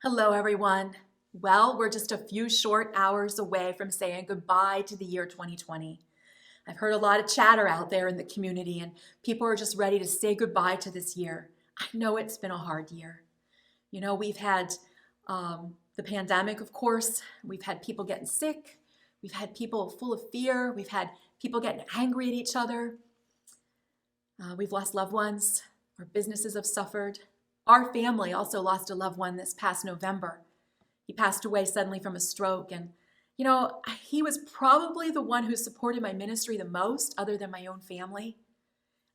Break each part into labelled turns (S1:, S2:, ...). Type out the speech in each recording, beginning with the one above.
S1: Hello, everyone. Well, we're just a few short hours away from saying goodbye to the year 2020. I've heard a lot of chatter out there in the community, and people are just ready to say goodbye to this year. I know it's been a hard year. We've had the pandemic, of course. We've had people getting sick. We've had people full of fear. We've had people getting angry at each other. We've lost loved ones. Our businesses have suffered. Our family also lost a loved one this past November. He passed away suddenly from a stroke. And, he was probably the one who supported my ministry the most, other than my own family.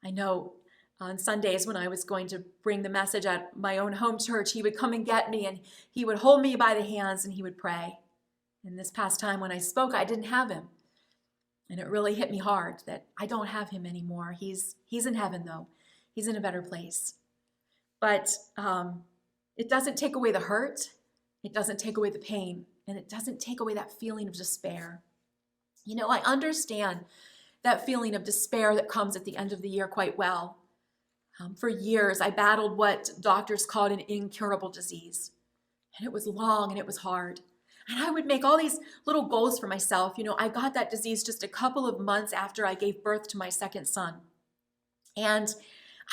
S1: I know on Sundays when I was going to bring the message at my own home church, he would come and get me and he would hold me by the hands and he would pray. And this past time when I spoke, I didn't have him. And it really hit me hard that I don't have him anymore. He's in heaven, though. He's in a better place. But it doesn't take away the hurt. It doesn't take away the pain. And it doesn't take away that feeling of despair. I understand that feeling of despair that comes at the end of the year quite well. For years, I battled what doctors called an incurable disease. And it was long and it was hard. And I would make all these little goals for myself. I got that disease just a couple of months after I gave birth to my second son. And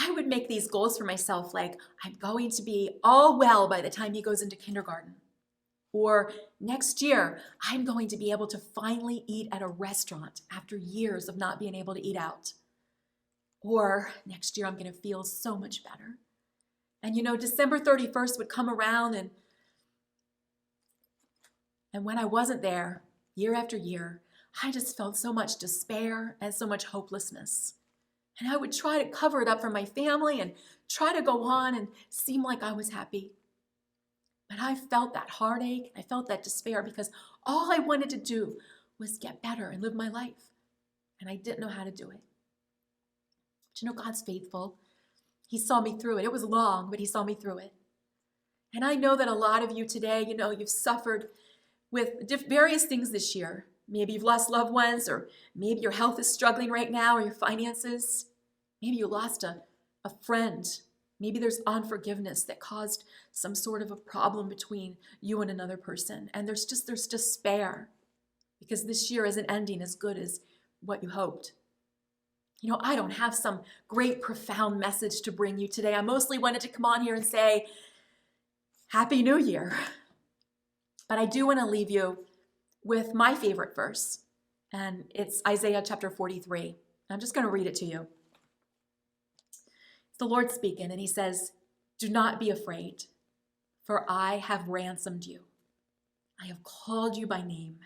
S1: I would make these goals for myself, like I'm going to be all well by the time he goes into kindergarten. Or next year, I'm going to be able to finally eat at a restaurant after years of not being able to eat out. Or next year, I'm going to feel so much better. And December 31st would come around and when I wasn't there, year after year, I just felt so much despair and so much hopelessness. And I would try to cover it up for my family and try to go on and seem like I was happy. But I felt that heartache, I felt that despair because all I wanted to do was get better and live my life. And I didn't know how to do it. But God's faithful. He saw me through it. It was long, but he saw me through it. And I know that a lot of you today, you've suffered with various things this year. Maybe you've lost loved ones, or maybe your health is struggling right now, or your finances. Maybe you lost a friend. Maybe there's unforgiveness that caused some sort of a problem between you and another person. And there's despair because this year isn't ending as good as what you hoped. I don't have some great profound message to bring you today. I mostly wanted to come on here and say, Happy New Year. But I do want to leave you with my favorite verse, and it's Isaiah chapter 43. I'm just going to read it to you. It's the Lord speaking, and he says, "Do not be afraid, for I have ransomed you. I have called you by name,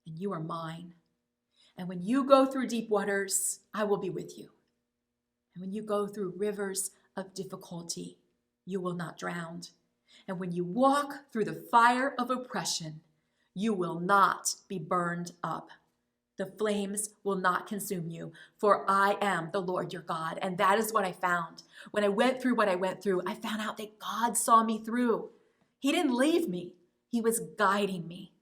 S1: and you are mine. And when you go through deep waters, I will be with you. And when you go through rivers of difficulty, you will not drown. And when you walk through the fire of oppression, you will not be burned up. The flames will not consume you, for I am the Lord your God." And that is what I found. When I went through what I went through, I found out that God saw me through. He didn't leave me. He was guiding me.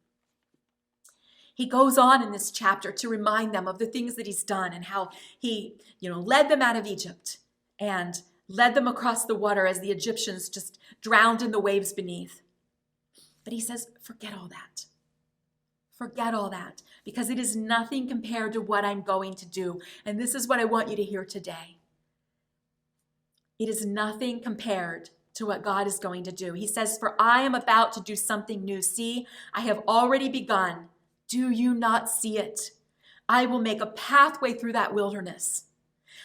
S1: He goes on in this chapter to remind them of the things that he's done and how he, led them out of Egypt and led them across the water as the Egyptians just drowned in the waves beneath. But he says, forget all that. Forget all that, because it is nothing compared to what I'm going to do. And this is what I want you to hear today. It is nothing compared to what God is going to do. He says, "For I am about to do something new. See, I have already begun. Do you not see it? I will make a pathway through that wilderness.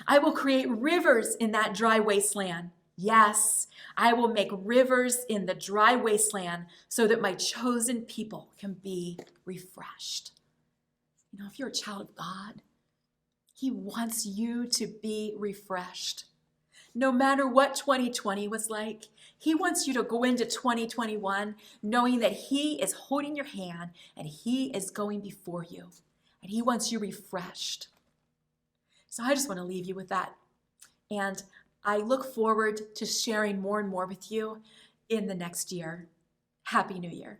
S1: I will create rivers in that dry wasteland. Yes, I will make rivers in the dry wasteland so that my chosen people can be refreshed." If you're a child of God, he wants you to be refreshed. No matter what 2020 was like, he wants you to go into 2021 knowing that he is holding your hand and he is going before you. And he wants you refreshed. So I just want to leave you with that. And I look forward to sharing more and more with you in the next year. Happy New Year.